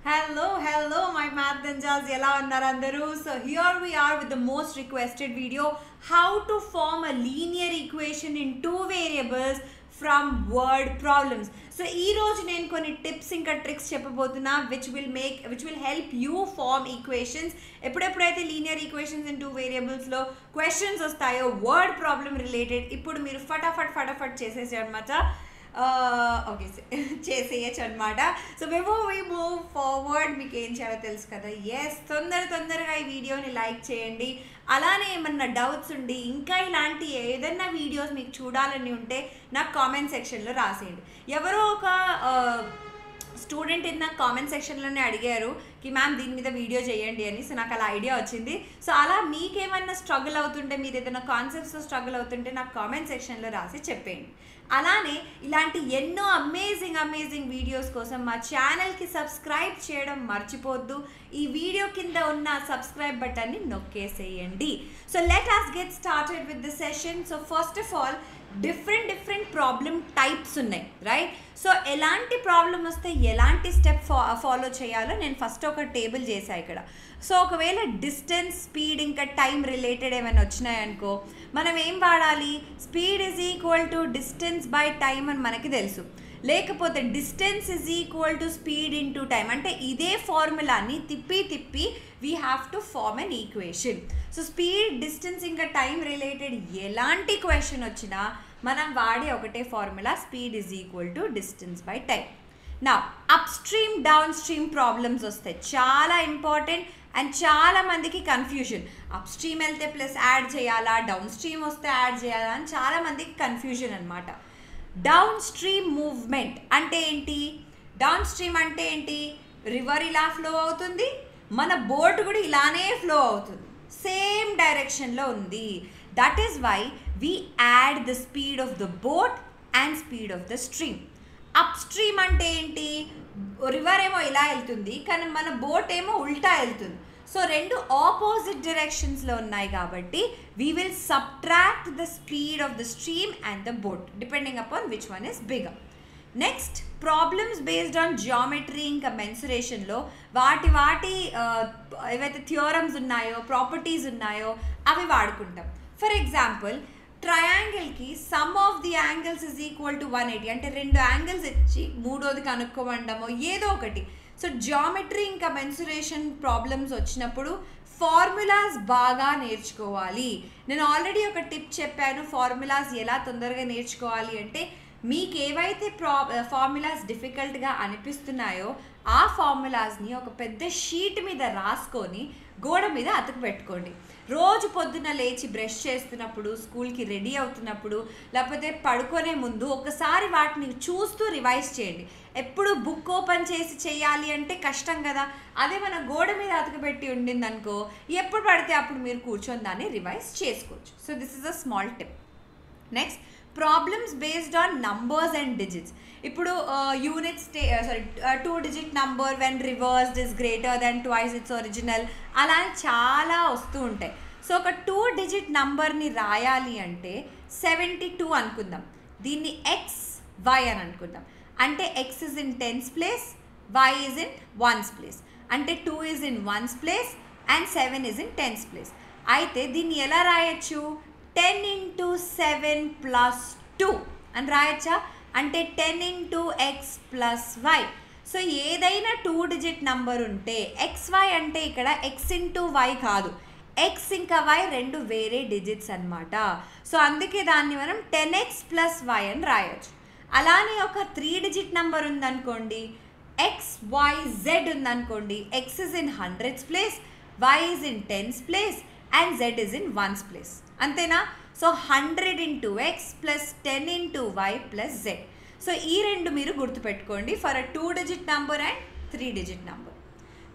Hello, my math ninjas. Ela unnaru andaru. So here we are with the most requested video: how to form a linear equation in two variables from word problems. So ee roju nenu konni tips inka tricks cheppabotuna which will help you form equations. Eppudaithe linear equations in two variables lo questions vastayo word problem related, ippudu మీరు ఫటాఫట్ చేసేసారు అన్నమాట. Okay చేసేయచ్చు అనమాట. So before we move forward మీకు ఏం చేయాలో తెలుసు కదా. ఎస్, తొందరగా ఈ వీడియోని లైక్ చేయండి. అలానే ఏమన్నా డౌట్స్ ఉండి ఇంకా ఇలాంటి ఏదైనా వీడియోస్ మీకు చూడాలని ఉంటే నాకు కామెంట్ సెక్షన్లో రాసేయండి. ఎవరో ఒక స్టూడెంట్ ఇది నాకు కామెంట్ సెక్షన్లోనే అడిగారు కి మ్యామ్ దీని మీద వీడియో చేయండి అని. సో నాకు అలా ఐడియా వచ్చింది. సో అలా మీకేమన్నా స్ట్రగుల్ అవుతుంటే, మీరు ఏదైనా కాన్సెప్ట్స్తో స్ట్రగుల్ అవుతుంటే నాకు కామెంట్ సెక్షన్లో రాసి చెప్పేయండి. అలానే ఇలాంటి ఎన్నో అమేజింగ్ వీడియోస్ కోసం మా ఛానల్కి సబ్స్క్రైబ్ చేయడం మర్చిపోద్దు. ఈ వీడియో కింద ఉన్న సబ్స్క్రైబ్ బటన్ని నొక్కేసేయండి. So let us get started with the session. So first of all different problem types ఉన్నాయి, రైట్? సో ఎలాంటి ప్రాబ్లం వస్తే ఎలాంటి స్టెప్ ఫాలో చేయాలో నేను ఫస్ట్ ఒక టేబుల్ చేశాను ఇక్కడ. సో ఒకవేళ డిస్టెన్స్, స్పీడ్ ఇంకా టైం రిలేటెడ్ ఏమైనా వచ్చినాయనుకో, మనం ఏం వాడాలి? Speed is equal to distance by time అని మనకి తెలుసు. లేకపోతే distance is equal to speed into time, అంటే ఇదే ఫార్ములాని తిప్పి we have to form an equation. So speed, distance ఇంకా టైం రిలేటెడ్ ఎలాంటి క్వశ్చన్ వచ్చినా మనం వాడే ఒకటే formula, speed is equal to distance by time. నా upstream, downstream problems వస్తాయి, చాలా ఇంపార్టెంట్ అండ్ చాలా మందికి కన్ఫ్యూజన్. అప్ స్ట్రీమ్ వెళ్తే ప్లస్ యాడ్ చేయాలా, డౌన్ స్ట్రీమ్ వస్తే యాడ్ చేయాలా అని చాలా మందికి కన్ఫ్యూజన్ అనమాట. డౌన్ స్ట్రీమ్ మూవ్మెంట్ అంటే ఏంటి? డౌన్ స్ట్రీమ్ అంటే ఏంటి? రివర్ ఇలా ఫ్లో అవుతుంది, మన బోట్ కూడా ఇలానే ఫ్లో అవుతుంది, సేమ్ డైరెక్షన్లో ఉంది. That is why we add the speed of the boat and speed of the stream. Upstream అంటే ఏంటి? రివర్ ఏమో ఇలా వెళ్తుంది కానీ మన బోట్ ఏమో ఉల్టా వెళ్తుంది. సో రెండు ఆపోజిట్ డైరెక్షన్స్లో ఉన్నాయి కాబట్టి we will subtract the speed of the stream and the boat depending upon which one is bigger. Next, problems based on geometry ఇంకా మెన్సురేషన్లో వాటి ఏవైతే థియోరమ్స్ ఉన్నాయో, ప్రాపర్టీస్ ఉన్నాయో అవి వాడుకుంటాం. ఫర్ ఎగ్జాంపుల్, ట్రయాంగిల్కి sum of the angles is equal to 180, అంటే రెండు యాంగిల్స్ ఇచ్చి మూడోది కనుక్కోమండమో ఏదో ఒకటి. సో జియోమెట్రీ ఇంకా మెన్సురేషన్ ప్రాబ్లమ్స్ వచ్చినప్పుడు ఫార్ములాస్ బాగా నేర్చుకోవాలి. నేను ఆల్రెడీ ఒక టిప్ చెప్పాను ఫార్ములాస్ ఎలా తొందరగా నేర్చుకోవాలి అంటే, మీకు ఏవైతే ఫార్ములాస్ డిఫికల్ట్గా అనిపిస్తున్నాయో ఆ ఫార్ములాస్ని ఒక పెద్ద షీట్ మీద రాసుకొని గోడ మీద అతుకు పెట్టుకోండి. రోజు పొద్దున్న లేచి బ్రష్ చేస్తున్నప్పుడు, స్కూల్కి రెడీ అవుతున్నప్పుడు, లేకపోతే పడుకునే ముందు ఒకసారి వాటిని చూస్తూ రివైజ్ చేయండి. ఎప్పుడు బుక్ ఓపెన్ చేసి చేయాలి అంటే కష్టం కదా. అదే మన గోడ మీద అతుకుపెట్టి ఉండింది అనుకో, ఎప్పుడు పడితే అప్పుడు మీరు కూర్చొని దాన్ని రివైజ్ చేసుకోవచ్చు. So this is a small tip. Next, problems based on numbers and digits. ఇప్పుడు units 2 digit number when reversed is greater than twice its original, అలా చాలా వస్తూ ఉంటాయి. సో ఒక 2 digit నంబర్ని రాయాలి అంటే 72 అనుకుందాం. దీన్ని ఎక్స్ వై అని అనుకుందాం. అంటే X is in tens place, Y is in ones place, అంటే 2 is in ones place and 7 is in tens place. అయితే దీన్ని ఎలా రాయొచ్చు? 10 into 7 plus 2 అని రాయచ్చా? అంటే 10 into x plus y. So ఏదైనా 2 digit నంబర్ ఉంటే xy అంటే ఇక్కడ x into y కాదు, x ఇంకా y రెండు వేరే డిజిట్స్ అనమాట. సో అందుకే దాన్ని మనం 10x plus y అని రాయొచ్చు. అలానే ఒక 3 digit నంబర్ ఉందనుకోండి, xyz ఉందనుకోండి, x is in hundreds place, y is in tens place and z is in ones place. అంతేనా? So 100 into x plus 10 into y plus z. So ఈ రెండు మీరు గుర్తుపెట్టుకోండి for a 2 digit number and 3 digit number.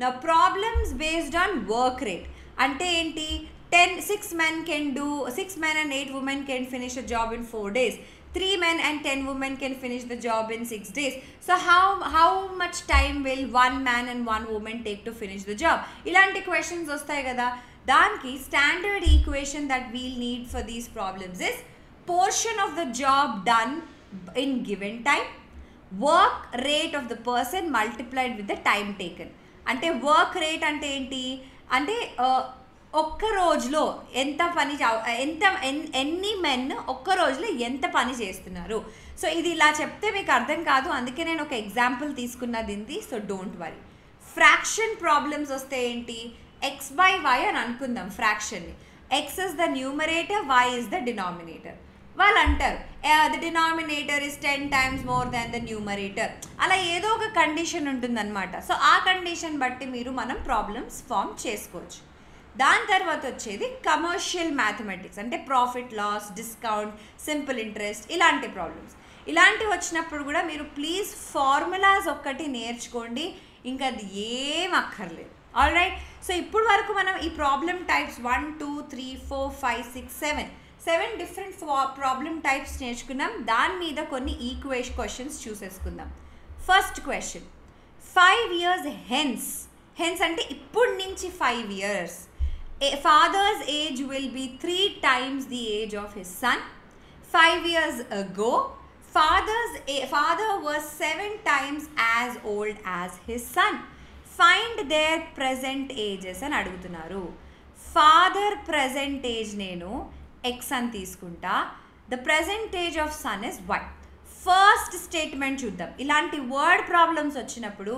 నా problems based on work rate అంటే ఏంటి? 6 men and 8 women can finish a job in 4 days. 3 men and 10 women can finish the job in 6 days. So how much time will 1 man and 1 woman take to finish the job? ఇలాంటి questions వస్తాయి కదా. దానికి standard equation that we'll need for these problems is portion of the job done in given time, work rate of the person multiplied with the time taken. అంటే work rate అంటే ఏంటి అంటే ఒక్క రోజులో ఎంత పని ఎన్ని మెన్ ఒక్క రోజులో ఎంత పని చేస్తున్నారు. సో ఇది ఇలా చెప్తే మీకు అర్థం కాదు, అందుకే నేను ఒక ఎగ్జాంపుల్ తీసుకున్నది ఇది. So don't worry. Fraction problems వస్తే ఏంటి, ఎక్స్ బై వై అని అనుకుందాం ఫ్రాక్షన్ని. X is the numerator, y is the denominator. వాళ్ళు అంటారు the denominator is 10 times more than the numerator. అలా ఏదో ఒక కండిషన్ ఉంటుందన్నమాట. సో ఆ కండిషన్ బట్టి మనం ప్రాబ్లమ్స్ ఫామ్ చేసుకోవచ్చు. దాని తర్వాత వచ్చేది కమర్షియల్ మ్యాథమెటిక్స్, అంటే profit loss, discount, simple interest, ఇలాంటి ప్రాబ్లమ్స్. ఇలాంటివి వచ్చినప్పుడు కూడా మీరు ప్లీజ్ ఫార్ములాస్ ఒక్కటి నేర్చుకోండి, ఇంకా అది ఏం అక్కర్లేదు. All right. సో ఇప్పుడు వరకు మనం ఈ problem types 1 2 3 4 5 6 7 different problem types నేర్చుకున్నాం. దాని మీద కొన్ని క్వశ్చన్స్ చూసేసుకుందాం. ఫస్ట్ క్వశ్చన్, 5 years hence అంటే ఇప్పుడు నుంచి 5 years, a father's age will be 3 times the age of his son. 5 years ago, father was 7 times as old as his son. Find their present ages అని అడుగుతున్నారు. Father present age నేను X అని తీసుకుంటా, the present age of son is Y. First statement చూద్దాం. ఇలాంటి word problems వచ్చినప్పుడు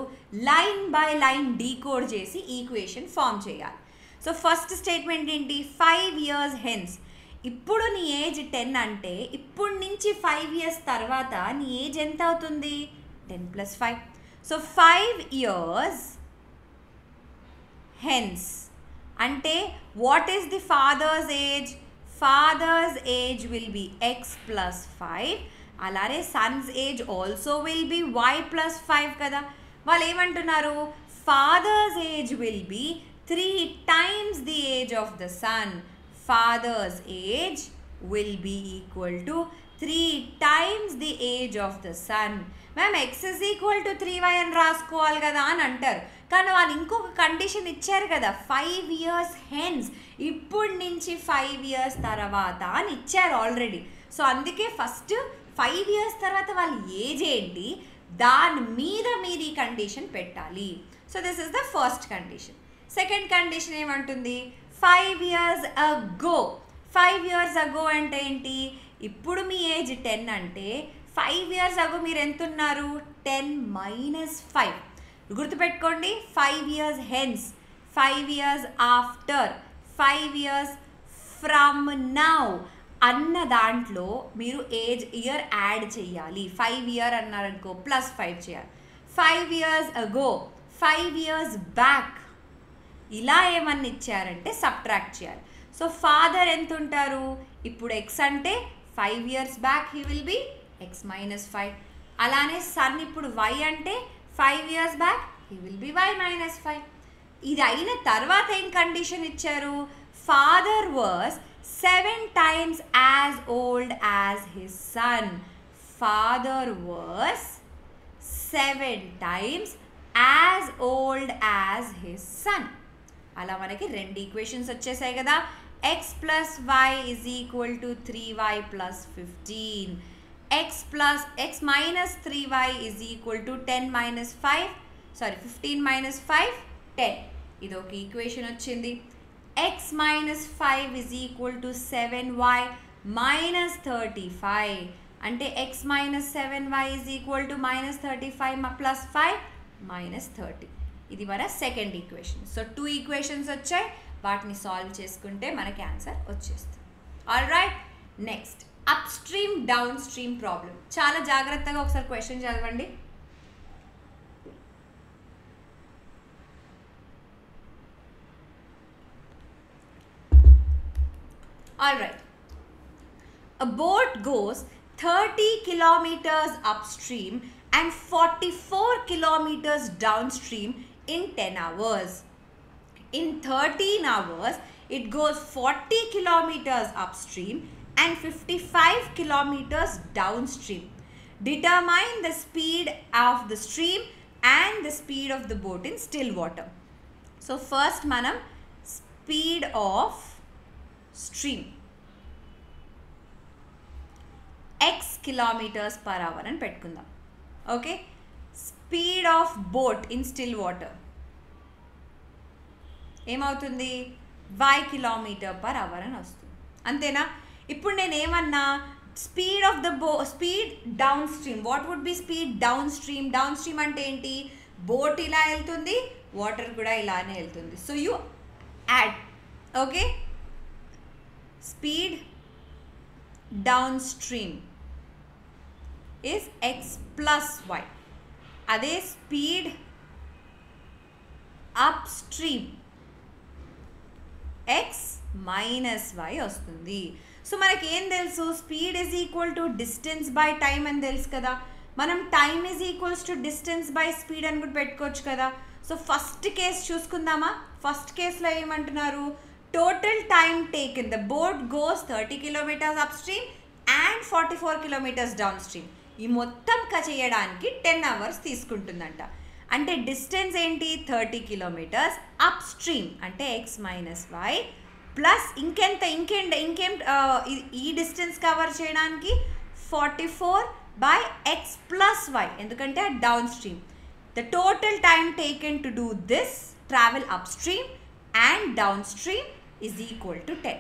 line by line decode చేసి equation form చేయాలి. సో ఫస్ట్ స్టేట్మెంట్ ఏంటి, 5 years hence. ఇప్పుడు నీ ఏజ్ 10 అంటే ఇప్పుడు నుంచి 5 years తర్వాత నీ ఏజ్ ఎంత అవుతుంది, 10 + 5. సో 5 years hence అంటే what is the father's age, father's age will be X plus 5. అలానే son's age also will be Y plus 5 కదా. వాళ్ళు ఏమంటున్నారు, father's age will be 3 times the age of the son. Father's age will be equal to 3 times the age of the son. Ma'am X is equal to 3y అని రాసుకోవాలి కదా అని అంటారు. కానీ వాళ్ళు ఇంకొక కండిషన్ ఇచ్చారు కదా, 5 years hence, ఇప్పుడు నుంచి 5 years తర్వాత అని ఇచ్చారు ఆల్రెడీ. సో అందుకే ఫస్ట్ 5 years తర్వాత వాళ్ళ ఏజ్ ఏంటి దాని మీద మీరు ఈ కండిషన్ పెట్టాలి. So this is the first condition. Second condition ఏమంటుంది, 5 years ago. 5 years ago అంటే ఏంటి, ఇప్పుడు మీ ఏజ్ 10 అంటే 5 years ago మీరు ఎంత ఉన్నారు, 10 - 5. గుర్తుపెట్టుకోండి, 5 years hence, 5 years after, 5 years from now అన్న దాంట్లో మీరు ఏజ్ ఇయర్ యాడ్ చేయాలి. 5 year అన్నారనుకో +5 చేయాలి. 5 years ago, 5 years back, ఇలా ఏమన్నా ఇచ్చారంటే సబ్ట్రాక్ట్ చేయాలి. సో ఫాదర్ ఎంత ఉంటారు, ఇప్పుడు ఎక్స్ అంటే 5 years back he will be X - 5. అలానే సన్ ఇప్పుడు వై అంటే 5 years back he will be Y - 5. ఇది అయిన తర్వాత ఏం కండిషన్ ఇచ్చారు, father was 7 times as old as his son. Father was 7 times as old as his son. అలా మనకి 2 ఈక్వేషన్స్ వచ్చేసాయి కదా. x plus y is equal to 3y plus 15. x minus 3y is equal to 10 minus 5. Sorry, 15 minus 5, 10. ఇది ఒక equation వచ్చింది. x minus 5 is equal to 7y minus 35. అంటే x minus 7y is equal to minus 35 plus 5 minus 30. ఇది మన second equation. So 2 equations వచ్చాయి, వాటిని solve చేసుకుంటే మనకి ఆన్సర్ వచ్చేస్తుంది. All right. Next up stream down stream problem. చాలా జాగ్రత్తగా ఒకసారి క్వశ్చన్ చదవండి. All right. A boat goes 30 kilometers upstream and 44 kilometers downstream in 10 hours. In 13 hours, it goes 40 kilometers upstream and 55 kilometers downstream. Determine the speed of the stream and the speed of the boat in still water. So first manam speed of stream x kilometers per hour అని పెట్టుకుందాం. Okay. Speed of boat in still water ఏమవుతుంది y km/h అని వస్తుంది. అంతేనా? ఇప్పుడు నేను ఏమన్నా speed of the speed downstream. What would be speed downstream? Downstream అంటే ఏంటి? బోట్ ఇలా వెళ్తుంది, వాటర్ కూడా ఇలానే వెళ్తుంది. So you add. Okay, speed downstream is x plus y. అదే speed upstream x minus y వస్తుంది. So మనకి ఏం తెలుసు? Speed is equal to distance by time అని తెలుసు కదా. మనం time is equals to distance by speed అని కూడా పెట్టుకోవచ్చు కదా. సో ఫస్ట్ కేస్ చూసుకుందామా. ఫస్ట్ కేసులో ఏమంటున్నారు? Total time taken, the boat goes 30 kilometers upstream and 44 kilometers downstream. ఈ మొత్తం చేయడానికి 10 hours తీసుకుంటుందంట. అంటే డిస్టెన్స్ ఏంటి? 30 kilometers అప్ స్ట్రీమ్ అంటే x మైనస్ వై ప్లస్ ఇంకేం ఈ డిస్టెన్స్ కవర్ చేయడానికి 44/x ప్లస్ వై, ఎందుకంటే downstream. The total time taken to do this travel upstream and downstream is equal to 10.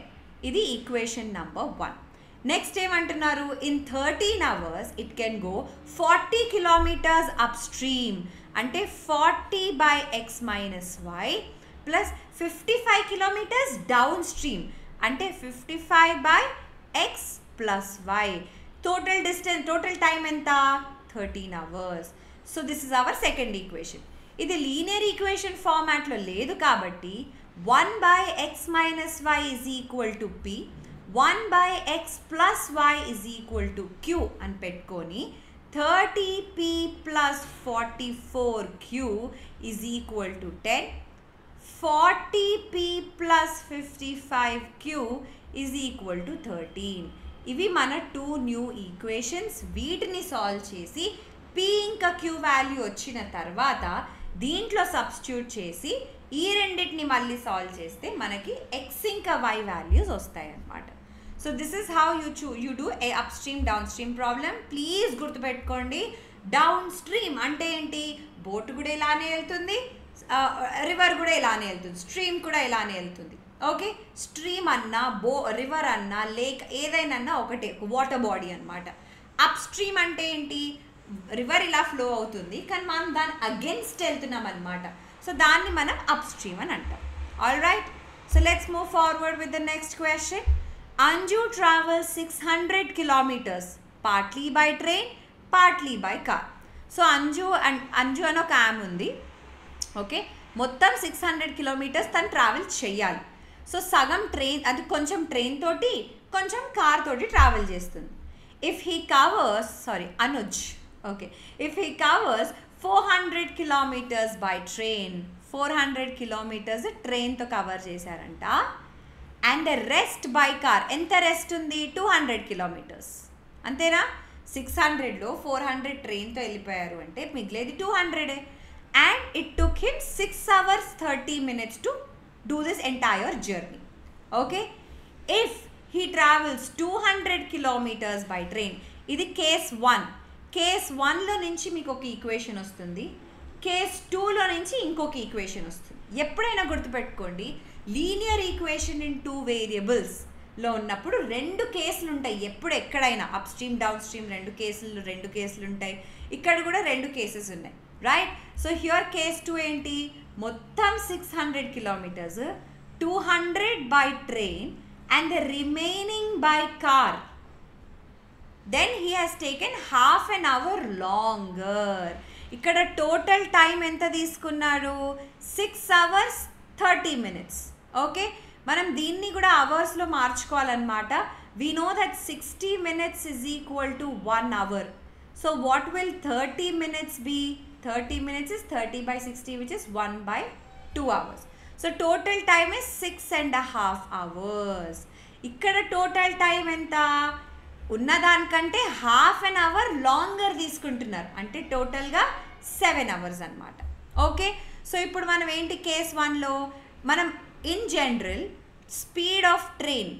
ఇది equation number 1. Next ఏమంటున్నారు? In 13 hours it can go 40 kilometers upstream అంటే 40/x minus Y plus 55 kilometers downstream అంటే 55/x plus Y. Total time ఎంత? 13 hours. So this is our second equation. ఇది linear equation ఫార్మాట్లో లేదు కాబట్టి 1/x minus y is equal to p, 1/x plus y is equal to q అని పెట్టుకొని 30p plus 44q is equal to 10, 40p plus 55q is equal to 13. ఇవి మన 2 new equations. వీటిని solve చేసి p ఇంకా q వాల్యూ వచ్చిన తర్వాత దీంట్లో సబ్స్టిట్యూట్ చేసి ఈ రెండింటిని మళ్ళీ సాల్వ్ చేస్తే మనకి x ఇంకా y వాల్యూస్ వస్తాయి అన్నమాట. So this is how you do a up stream down stream problem. Please గుర్తుపెట్టుకోండి, డౌన్ స్ట్రీమ్ అంటే ఏంటి? బోట్ కూడా ఇలానే వెళ్తుంది, రివర్ కూడా ఇలానే వెళ్తుంది, స్ట్రీమ్ కూడా ఇలానే వెళ్తుంది. ఓకే, స్ట్రీమ్ అన్నా రివర్ అన్నా లేక్ ఏదైనా ఒకటే, వాటర్ బాడీ అనమాట. అప్ స్ట్రీమ్ అంటే ఏంటి? రివర్ ఇలా ఫ్లో అవుతుంది కానీ మనం దాని అగెన్స్ట్ వెళ్తున్నాం అనమాట. సో దాన్ని మనం అప్ స్ట్రీమ్ అని అంటాం. All right, so let's move forward with the next question. Anju travels 600 kilometers partly by train partly by car. So Anju అని ఒక ఆమె ఉంది. ఓకే, మొత్తం 600 kilometers తను ట్రావెల్ చేయాలి. సో సగం ట్రైన్, అది కొంచెం ట్రైన్ తోటి కొంచెం కార్ తోటి ట్రావెల్ చేస్తుంది. ఇఫ్ హీ కవర్స్ అనుజ్. Okay, if he covers 400 kilometers by train, 400 kilometers ట్రైన్తో కవర్ చేశారంట. And the rest by car, ఎంత రెస్ట్ ఉంది? 200 kilometers. అంతేనా? 600లో 400 ట్రైన్తో వెళ్ళిపోయారు అంటే మిగిలేది 200. And it took him 6 hours 30 minutes to do this entire journey. Okay, if he travels 200 kilometers by train. ఇది case 1. Case 1లో నుంచి మీకు ఒక ఈక్వేషన్ వస్తుంది, కేస్ 2లో నుంచి ఇంకొక ఈక్వేషన్ వస్తుంది. ఎప్పుడైనా గుర్తుపెట్టుకోండి, లీనియర్ ఈక్వేషన్ ఇన్ 2 వేరియబుల్స్లో ఉన్నప్పుడు 2 కేసులు ఉంటాయి. ఎప్పుడు ఎక్కడైనా అప్ స్ట్రీమ్ డౌన్ స్ట్రీమ్ 2 కేసులు ఉంటాయి. ఇక్కడ కూడా 2 కేసెస్ ఉన్నాయి, రైట్? సో హియర్ కేస్ 2 ఏంటి? మొత్తం 600 kilometers, 200 by train and the remaining by car. Then he has taken half an hour longer. ఇక్కడ టోటల్ టైం ఎంత తీసుకున్నారు? 6 hours 30 minutes. ఓకే, మనం దీన్ని కూడా అవర్స్లో మార్చుకోవాలన్నమాట. We know that 60 minutes is equal to 1 hour. So what will 30 minutes be? 30 minutes is 30 by 60, which is 1/2 hours. So total time is 6.5 hours. ఇక్కడ total time ఎంత? ఉన్నదానికంటే half an hour longer తీసుకుంటున్నారు, అంటే టోటల్గా 7 hours అనమాట. Okay, so ఇప్పుడు మనం ఏంటి? Case 1లో మనం in general speed of train,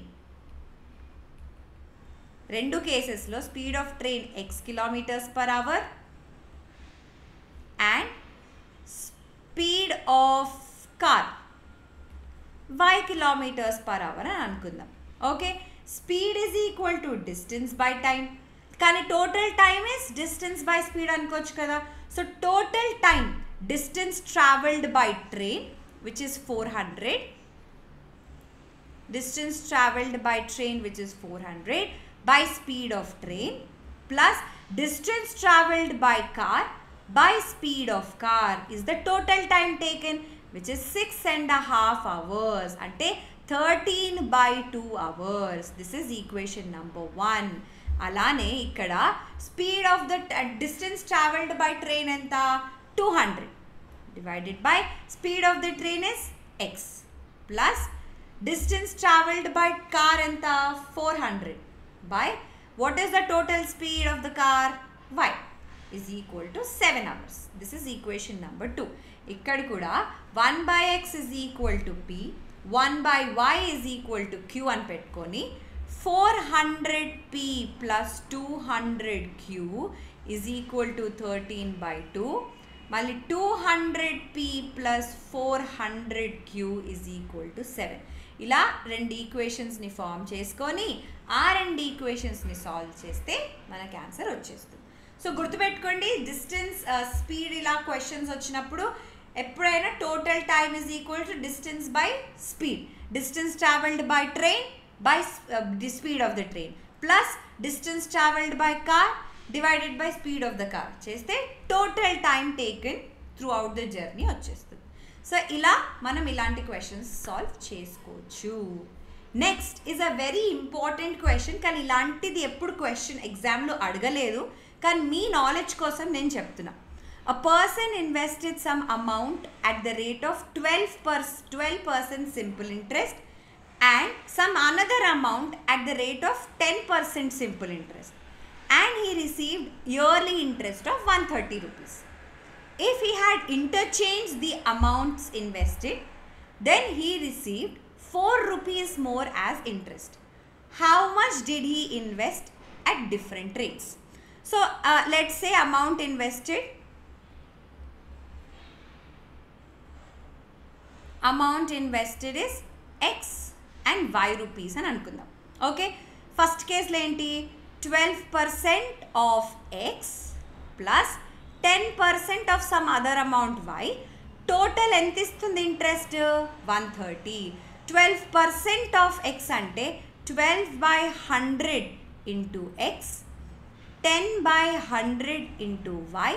2 కేసెస్లో speed of train x km/h and speed of car y kilometers per hour అని అనుకుందాం. Okay, speed is equal to distance by time, కానీ total time is distance by speed అనుకోవచ్చు కదా. So total time distance travelled by train which is 400, distance traveled by train which is 400 by speed of train plus distance traveled by car by speed of car is the total time taken which is 6.5 hours ante 13/2 hours. This is equation number 1. alane ikkada speed of the distance traveled by train enta 200 divided by speed of the train is x plus distance traveled by car enta 400 by what is the total speed of the car y is equal to 7 hours. This is equation number 2. ikkada kuda 1 by x is equal to p, 1 by y is equal to q అని పెట్టుకొని 400p plus 200q is equal to 13/2, మళ్ళీ 200p plus 400q is equal to 7. ఇలా రెండు ఈక్వేషన్స్ని form చేసుకొని ఆ రెండు ఈక్వేషన్స్ని solve చేస్తే మనకి ఆన్సర్ వచ్చేస్తుంది. సో గుర్తుపెట్టుకోండి, డిస్టెన్స్ స్పీడ్ ఇలా క్వశ్చన్స్ వచ్చినప్పుడు ఎప్పుడైనా total time is equal to distance by speed, distance travelled by train by the speed of the train plus distance travelled by car divided by speed of the car చేస్తే total time taken throughout the journey వచ్చేస్తుంది. So ఇలా మనం ఇలాంటి questions solve చేసుకోవచ్చు. Next is a very important question, కానీ ఇలాంటిది ఎప్పుడు question ఎగ్జామ్లో అడగలేదు, కానీ మీ నాలెడ్జ్ కోసం నేను చెప్తున్నా. A person invested some amount at the rate of 12% simple interest and some another amount at the rate of 10% simple interest, and he received yearly interest of 130 rupees. If he had interchanged the amounts invested, then he received 4 rupees more as interest. How much did he invest at different rates? So let's say amount invested is x and y rupees అని అనుకుందాం. Okay, first కేసులో ఏంటి, 12% of x plus 10% of some other amount y, total ఎంత ఇస్తుంది interest 130. 12% of x అంటే 12/100 into x, 10/100 into y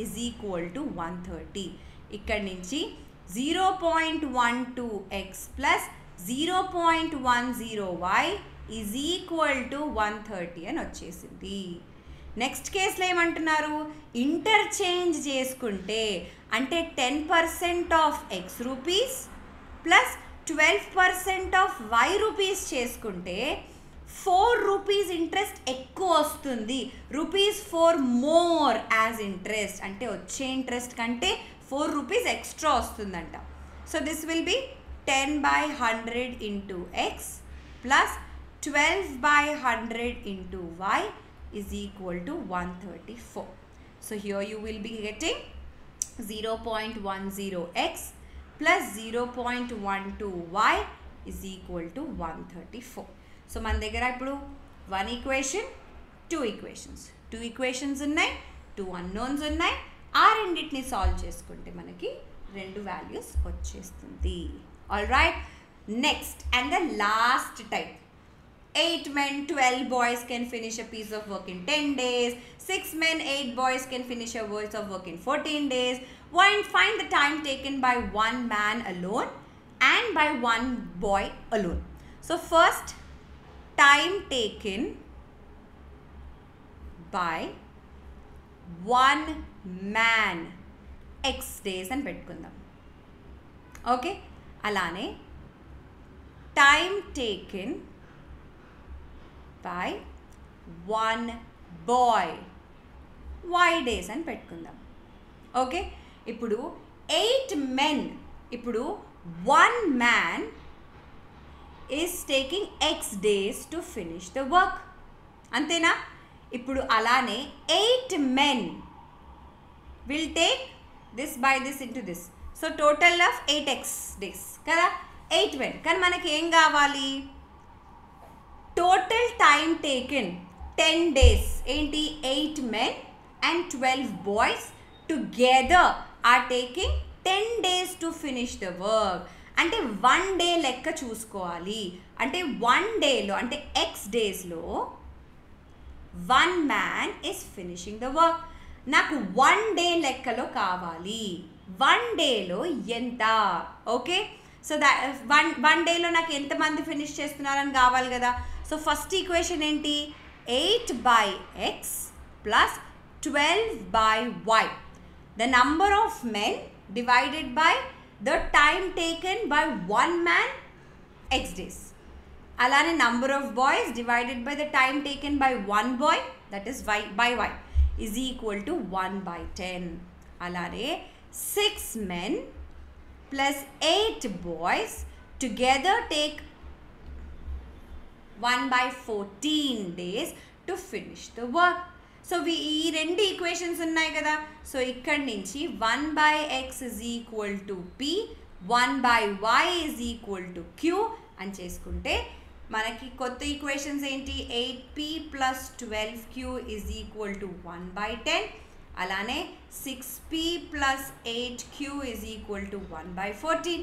is equal to 130. ఇక్కడి నుంచి 0.12x plus 0.10y is equal to 130 అని వచ్చేసింది. నెక్స్ట్ కేసులో ఏమంటున్నారు, ఇంటర్చేంజ్ చేసుకుంటే అంటే 10% of X rupees plus 12% of Y rupees చేసుకుంటే 4 రూపీస్ ఇంట్రెస్ట్ ఎక్కువ వస్తుంది, ₹4 మోర్ యాజ్ ఇంట్రెస్ట్, అంటే వచ్చే ఇంట్రెస్ట్ కంటే 4 రూపీస్ ఎక్స్ట్రా వస్తుందంట. So this will be 10/100 into x plus 12/100 into y is equal to 134. So here you will be getting 0.10x plus 0.12y is equal to 134. So మన దగ్గర ఇప్పుడు 1 equation, 2 equations ఉన్నాయి, 2 unknowns ఉన్నాయి. ఆ రెండింటిని solve చేసుకుంటే మనకి 2 వాల్యూస్ వచ్చేస్తుంది. All right, next and the last type, 8 men 12 boys can finish a piece of work in 10 days, 6 men 8 boys can finish a piece of work in 14 days. Find the time taken by 1 man alone and by 1 boy alone. So first, time taken by 1 man x days అని పెట్టుకుందాం. Okay, అలానే time taken by 1 boy Y days అని పెట్టుకుందాం. Okay, ఇప్పుడు 8 men, ఇప్పుడు 1 man is taking x days to finish the work, అంతేనా? ఇప్పుడు అలానే 8 men will take this by this into this. So total of 8x days కదా. 8 men. కానీ మనకి ఏం కావాలి? Total time taken 10 days. ఏంటి? 8 men and 12 boys together are taking 10 days to finish the work. అంటే 1 day లెక్క చూసుకోవాలి. అంటే 1 dayలో అంటే x daysలో 1 man is finishing the work. నాకు 1 day లెక్కలో కావాలి. 1 dayలో ఎంత? ఓకే, సో వన్ డేలో నాకు ఎంతమంది ఫినిష్ చేస్తున్నారని కావాలి కదా. సో ఫస్ట్ ఈక్వేషన్ ఏంటి? 8/x plus 12/y. The number of men divided by the time taken by 1 man x days. అలానే number of boys divided by the time taken by 1 boy, that is y is equal to 1/10. అలానే 6 men plus 8 boys together take 1/14 days to finish the work. So ఈ రెండు equations ఉన్నాయి కదా. So ఇక్కడి నుంచి 1/x is equal to p, 1/y is equal to q అని చేసుకుంటే మనకి కొత్త ఈక్వేషన్స్ ఏంటి? 8p plus 12q is equal to 1/10. అలానే 6p plus 8q is equal to 1/14.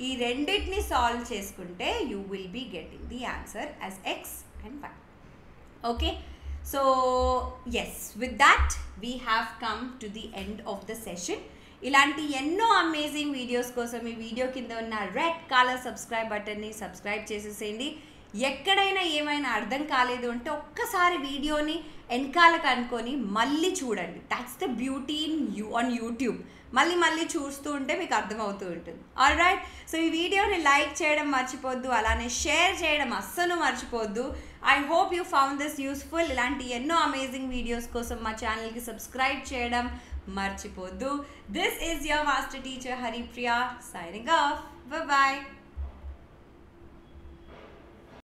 ఈ రెండింటిని సాల్వ్ చేసుకుంటే you will be getting the answer as x and y. Okay, so yes, with that we have come to the end of the session. ఇలాంటి ఎన్నో amazing videos కోసం ఈ video కింద ఉన్న red colour subscribe బటన్ని subscribe చేసేసేయండి. ఎక్కడైనా ఏమైనా అర్థం కాలేదు అంటే ఒక్కసారి వీడియోని వెనకాలకు అనుకొని మళ్ళీ చూడండి. That's the beauty on YouTube. మళ్ళీ చూస్తూ ఉంటే మీకు అర్థమవుతూ ఉంటుంది. ఆల్రైట్, సో ఈ వీడియోని లైక్ చేయడం మర్చిపోద్దు, అలానే షేర్ చేయడం అస్సలు మర్చిపోద్దు. I hope you found this useful. ఇలాంటి ఎన్నో అమేజింగ్ వీడియోస్ కోసం మా ఛానల్కి సబ్స్క్రైబ్ చేయడం మర్చిపోద్దు. This is your master teacher Haripriya signing off. Bye.